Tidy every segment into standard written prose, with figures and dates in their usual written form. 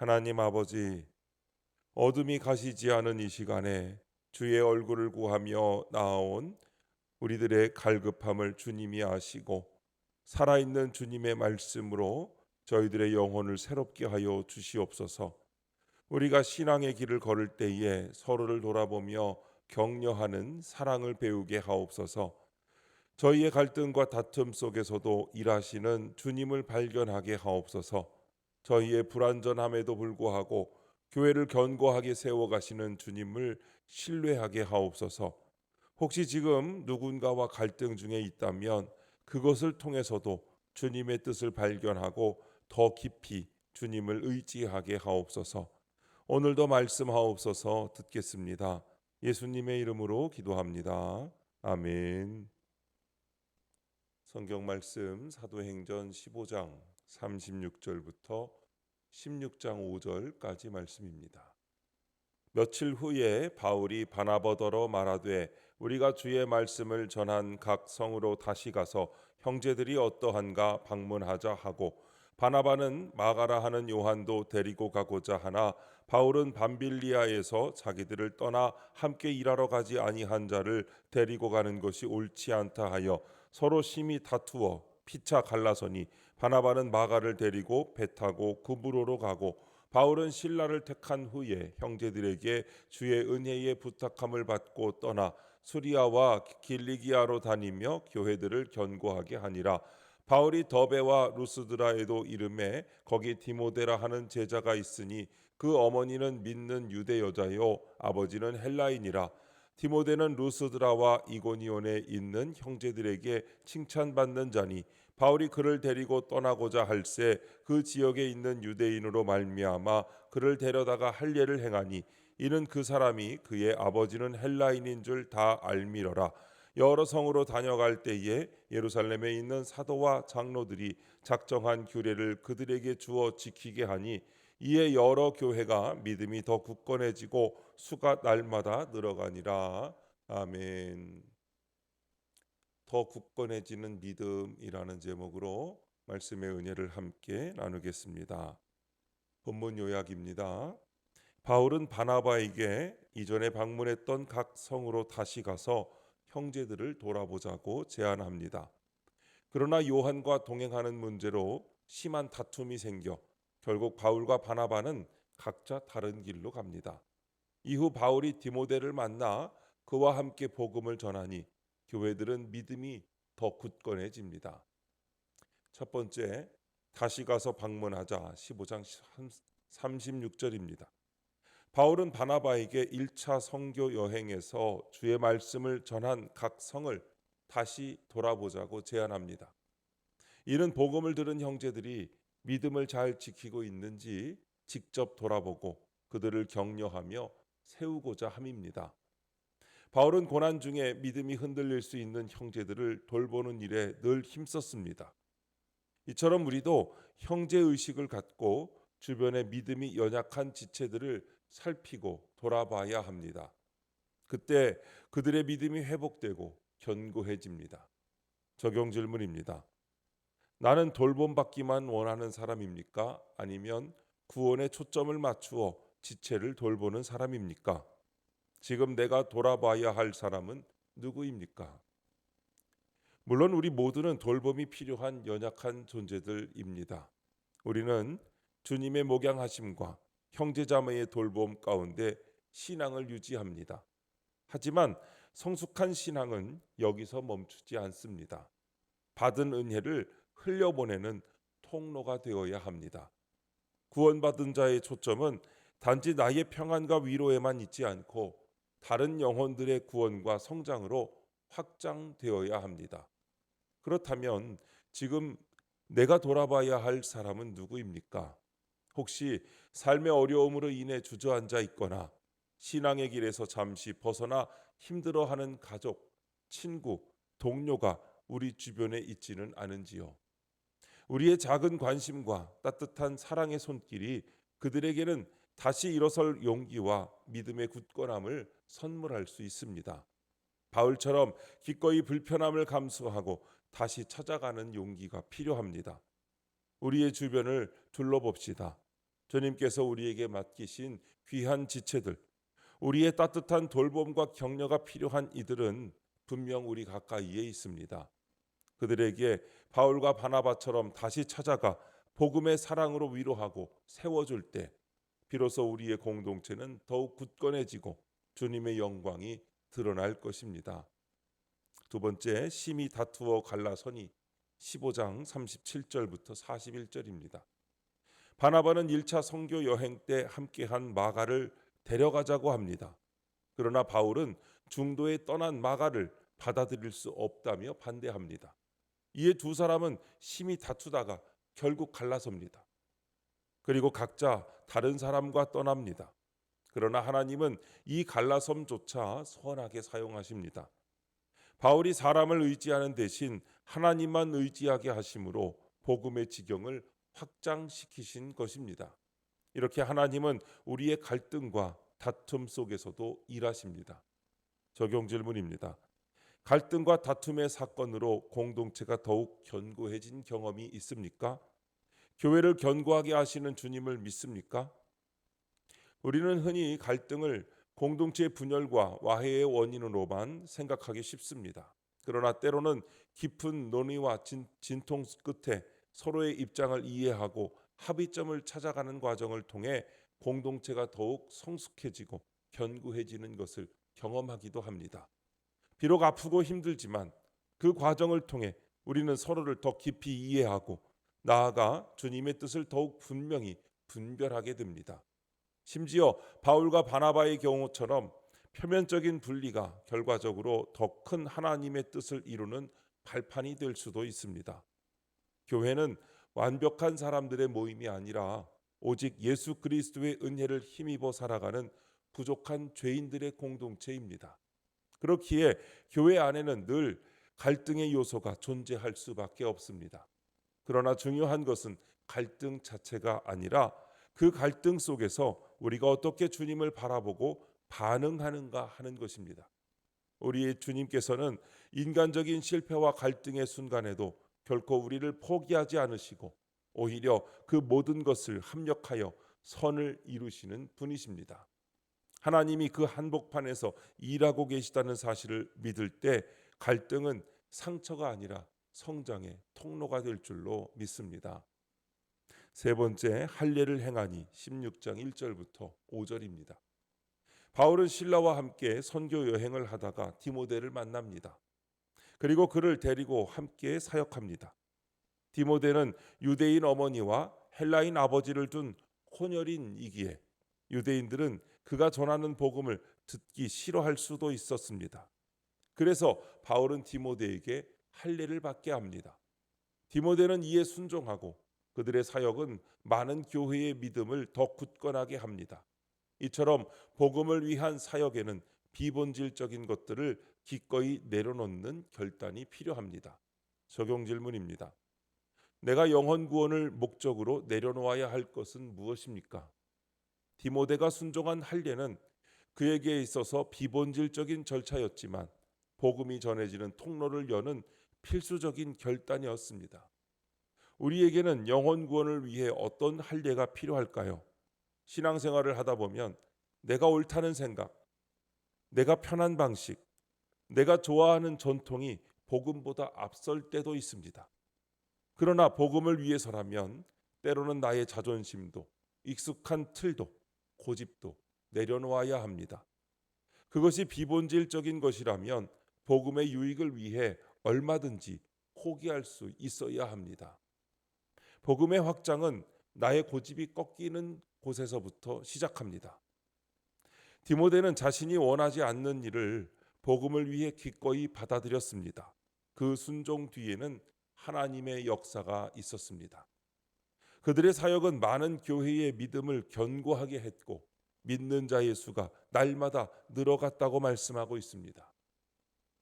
하나님 아버지, 어둠이 가시지 않은 이 시간에 주의 얼굴을 구하며 나아온 우리들의 갈급함을 주님이 아시고 살아있는 주님의 말씀으로 저희들의 영혼을 새롭게 하여 주시옵소서. 우리가 신앙의 길을 걸을 때에 서로를 돌아보며 격려하는 사랑을 배우게 하옵소서. 저희의 갈등과 다툼 속에서도 일하시는 주님을 발견하게 하옵소서. 저희의 불완전함에도 불구하고 교회를 견고하게 세워가시는 주님을 신뢰하게 하옵소서. 혹시 지금 누군가와 갈등 중에 있다면 그것을 통해서도 주님의 뜻을 발견하고 더 깊이 주님을 의지하게 하옵소서. 오늘도 말씀하옵소서. 듣겠습니다. 예수님의 이름으로 기도합니다. 아멘. 성경 말씀 사도행전 15장 36절부터 16장 5절까지 말씀입니다. 며칠 후에 바울이 바나바더러 말하되 우리가 주의 말씀을 전한 각 성으로 다시 가서 형제들이 어떠한가 방문하자 하고, 바나바는 마가라 하는 요한도 데리고 가고자 하나 바울은 밤빌리아에서 자기들을 떠나 함께 일하러 가지 아니한 자를 데리고 가는 것이 옳지 않다 하여 서로 심히 다투어 피차 갈라서니, 바나바는 마가를 데리고 배 타고 구브로로 가고, 바울은 신라를 택한 후에 형제들에게 주의 은혜의 부탁함을 받고 떠나 수리아와 길리기아로 다니며 교회들을 견고하게 하니라. 바울이 더베와 루스드라에도 이름에 거기 디모데라 하는 제자가 있으니 그 어머니는 믿는 유대 여자요 아버지는 헬라인이라. 디모데는 루스드라와 이고니온에 있는 형제들에게 칭찬받는 자니, 바울이 그를 데리고 떠나고자 할새 그 지역에 있는 유대인으로 말미암아 그를 데려다가 할례를 행하니, 이는 그 사람이 그의 아버지는 헬라인인 줄 다 알미러라. 여러 성으로 다녀갈 때에 예루살렘에 있는 사도와 장로들이 작정한 규례를 그들에게 주어 지키게 하니, 이에 여러 교회가 믿음이 더 굳건해지고 수가 날마다 늘어가니라. 아멘. 더 굳건해지는 믿음이라는 제목으로 말씀의 은혜를 함께 나누겠습니다. 본문 요약입니다. 바울은 바나바에게 이전에 방문했던 각 성으로 다시 가서 형제들을 돌아보자고 제안합니다. 그러나 요한과 동행하는 문제로 심한 다툼이 생겨 결국 바울과 바나바는 각자 다른 길로 갑니다. 이후 바울이 디모데를 만나 그와 함께 복음을 전하니 교회들은 믿음이 더 굳건해집니다. 첫 번째, 다시 가서 방문하자. 15장 36절입니다. 바울은 바나바에게 1차 선교 여행에서 주의 말씀을 전한 각 성을 다시 돌아보자고 제안합니다. 이는 복음을 들은 형제들이 믿음을 잘 지키고 있는지 직접 돌아보고 그들을 격려하며 세우고자 함입니다. 바울은 고난 중에 믿음이 흔들릴 수 있는 형제들을 돌보는 일에 늘 힘썼습니다. 이처럼 우리도 형제 의식을 갖고 주변의 믿음이 연약한 지체들을 살피고 돌아봐야 합니다. 그때 그들의 믿음이 회복되고 견고해집니다. 적용 질문입니다. 나는 돌봄받기만 원하는 사람입니까? 아니면 구원에 초점을 맞추어 지체를 돌보는 사람입니까? 지금 내가 돌아봐야 할 사람은 누구입니까? 물론 우리 모두는 돌봄이 필요한 연약한 존재들입니다. 우리는 주님의 목양하심과 형제자매의 돌봄 가운데 신앙을 유지합니다. 하지만 성숙한 신앙은 여기서 멈추지 않습니다. 받은 은혜를 흘려보내는 통로가 되어야 합니다. 구원받은 자의 초점은 단지 나의 평안과 위로에만 있지 않고 다른 영혼들의 구원과 성장으로 확장되어야 합니다. 그렇다면 지금 내가 돌아봐야 할 사람은 누구입니까? 혹시 삶의 어려움으로 인해 주저앉아 있거나 신앙의 길에서 잠시 벗어나 힘들어하는 가족, 친구, 동료가 우리 주변에 있지는 않은지요? 우리의 작은 관심과 따뜻한 사랑의 손길이 그들에게는 다시 일어설 용기와 믿음의 굳건함을 선물할 수 있습니다. 바울처럼 기꺼이 불편함을 감수하고 다시 찾아가는 용기가 필요합니다. 우리의 주변을 둘러봅시다. 주님께서 우리에게 맡기신 귀한 지체들, 우리의 따뜻한 돌봄과 격려가 필요한 이들은 분명 우리 가까이에 있습니다. 그들에게 바울과 바나바처럼 다시 찾아가 복음의 사랑으로 위로하고 세워줄 때 비로소 우리의 공동체는 더욱 굳건해지고 주님의 영광이 드러날 것입니다. 두 번째, 심히 다투어 갈라서니 15장 37절부터 41절입니다. 바나바는 1차 선교 여행 때 함께한 마가를 데려가자고 합니다. 그러나 바울은 중도에 떠난 마가를 받아들일 수 없다며 반대합니다. 이에 두 사람은 심히 다투다가 결국 갈라섭니다. 그리고 각자 다른 사람과 떠납니다. 그러나 하나님은 이 갈라섬조차 선하게 사용하십니다. 바울이 사람을 의지하는 대신 하나님만 의지하게 하심으로 복음의 지경을 확장시키신 것입니다. 이렇게 하나님은 우리의 갈등과 다툼 속에서도 일하십니다. 적용 질문입니다. 갈등과 다툼의 사건으로 공동체가 더욱 견고해진 경험이 있습니까? 교회를 견고하게 하시는 주님을 믿습니까? 우리는 흔히 갈등을 공동체의 분열과 와해의 원인으로만 생각하기 쉽습니다. 그러나 때로는 깊은 논의와 진통 끝에 서로의 입장을 이해하고 합의점을 찾아가는 과정을 통해 공동체가 더욱 성숙해지고 견고해지는 것을 경험하기도 합니다. 비록 아프고 힘들지만 그 과정을 통해 우리는 서로를 더 깊이 이해하고 나아가 주님의 뜻을 더욱 분명히 분별하게 됩니다. 심지어 바울과 바나바의 경우처럼 표면적인 분리가 결과적으로 더 큰 하나님의 뜻을 이루는 발판이 될 수도 있습니다. 교회는 완벽한 사람들의 모임이 아니라 오직 예수 그리스도의 은혜를 힘입어 살아가는 부족한 죄인들의 공동체입니다. 그렇기에 교회 안에는 늘 갈등의 요소가 존재할 수밖에 없습니다. 그러나 중요한 것은 갈등 자체가 아니라 그 갈등 속에서 우리가 어떻게 주님을 바라보고 반응하는가 하는 것입니다. 우리의 주님께서는 인간적인 실패와 갈등의 순간에도 결코 우리를 포기하지 않으시고 오히려 그 모든 것을 합력하여 선을 이루시는 분이십니다. 하나님이 그 한복판에서 일하고 계시다는 사실을 믿을 때 갈등은 상처가 아니라 성장의 통로가 될 줄로 믿습니다. 세 번째, 할례를 행하니 16장 1절부터 5절입니다. 바울은 신라와 함께 선교 여행을 하다가 디모데를 만납니다. 그리고 그를 데리고 함께 사역합니다. 디모데는 유대인 어머니와 헬라인 아버지를 둔 혼혈인이기에 유대인들은 그가 전하는 복음을 듣기 싫어할 수도 있었습니다. 그래서 바울은 디모데에게 할례를 받게 합니다. 디모데는 이에 순종하고 그들의 사역은 많은 교회의 믿음을 더 굳건하게 합니다. 이처럼 복음을 위한 사역에는 비본질적인 것들을 기꺼이 내려놓는 결단이 필요합니다. 적용 질문입니다. 내가 영혼 구원을 목적으로 내려놓아야 할 것은 무엇입니까? 디모데가 순종한 할례는 그에게 있어서 비본질적인 절차였지만 복음이 전해지는 통로를 여는 필수적인 결단이었습니다. 우리에게는 영혼 구원을 위해 어떤 할례가 필요할까요? 신앙생활을 하다 보면 내가 옳다는 생각, 내가 편한 방식, 내가 좋아하는 전통이 복음보다 앞설 때도 있습니다. 그러나 복음을 위해서라면 때로는 나의 자존심도 익숙한 틀도 고집도 내려놓아야 합니다. 그것이 비본질적인 것이라면 복음의 유익을 위해 얼마든지 포기할 수 있어야 합니다. 복음의 확장은 나의 고집이 꺾이는 곳에서부터 시작합니다. 디모데는 자신이 원하지 않는 일을 복음을 위해 기꺼이 받아들였습니다. 그 순종 뒤에는 하나님의 역사가 있었습니다. 그들의 사역은 많은 교회의 믿음을 견고하게 했고 믿는 자의 수가 날마다 늘어갔다고 말씀하고 있습니다.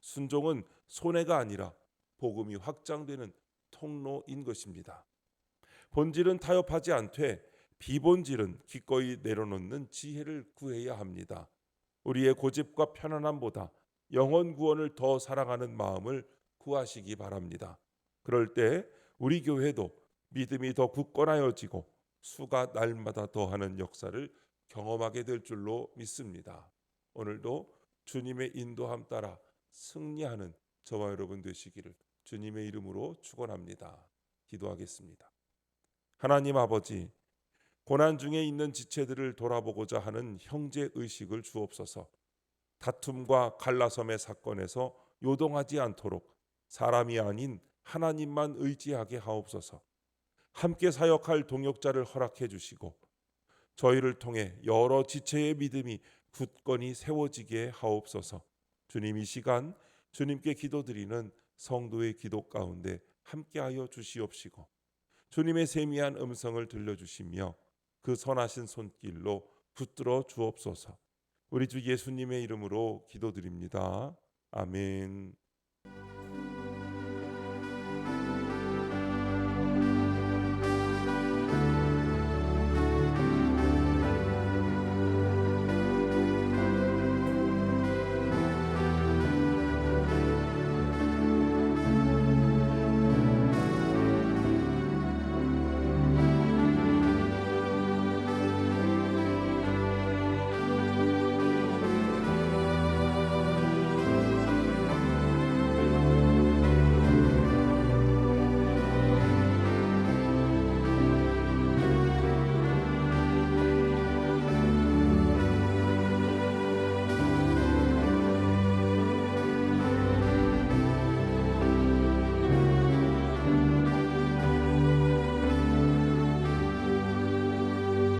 순종은 손해가 아니라 복음이 확장되는 통로인 것입니다. 본질은 타협하지 않되 비본질은 기꺼이 내려놓는 지혜를 구해야 합니다. 우리의 고집과 편안함보다 영혼 구원을 더 사랑하는 마음을 구하시기 바랍니다. 그럴 때 우리 교회도 믿음이 더 굳건하여지고 수가 날마다 더하는 역사를 경험하게 될 줄로 믿습니다. 오늘도 주님의 인도함 따라 승리하는 저와 여러분 되시기를 주님의 이름으로 축원합니다. 기도하겠습니다. 하나님 아버지, 고난 중에 있는 지체들을 돌아보고자 하는 형제 의식을 주옵소서. 다툼과 갈라섬의 사건에서 요동하지 않도록 사람이 아닌 하나님만 의지하게 하옵소서. 함께 사역할 동역자를 허락해 주시고 저희를 통해 여러 지체의 믿음이 굳건히 세워지게 하옵소서. 주님, 이 시간 주님께 기도드리는 성도의 기도 가운데 함께하여 주시옵시고 주님의 세미한 음성을 들려주시며 그 선하신 손길로 붙들어 주옵소서. 우리 주 예수님의 이름으로 기도드립니다. 아멘.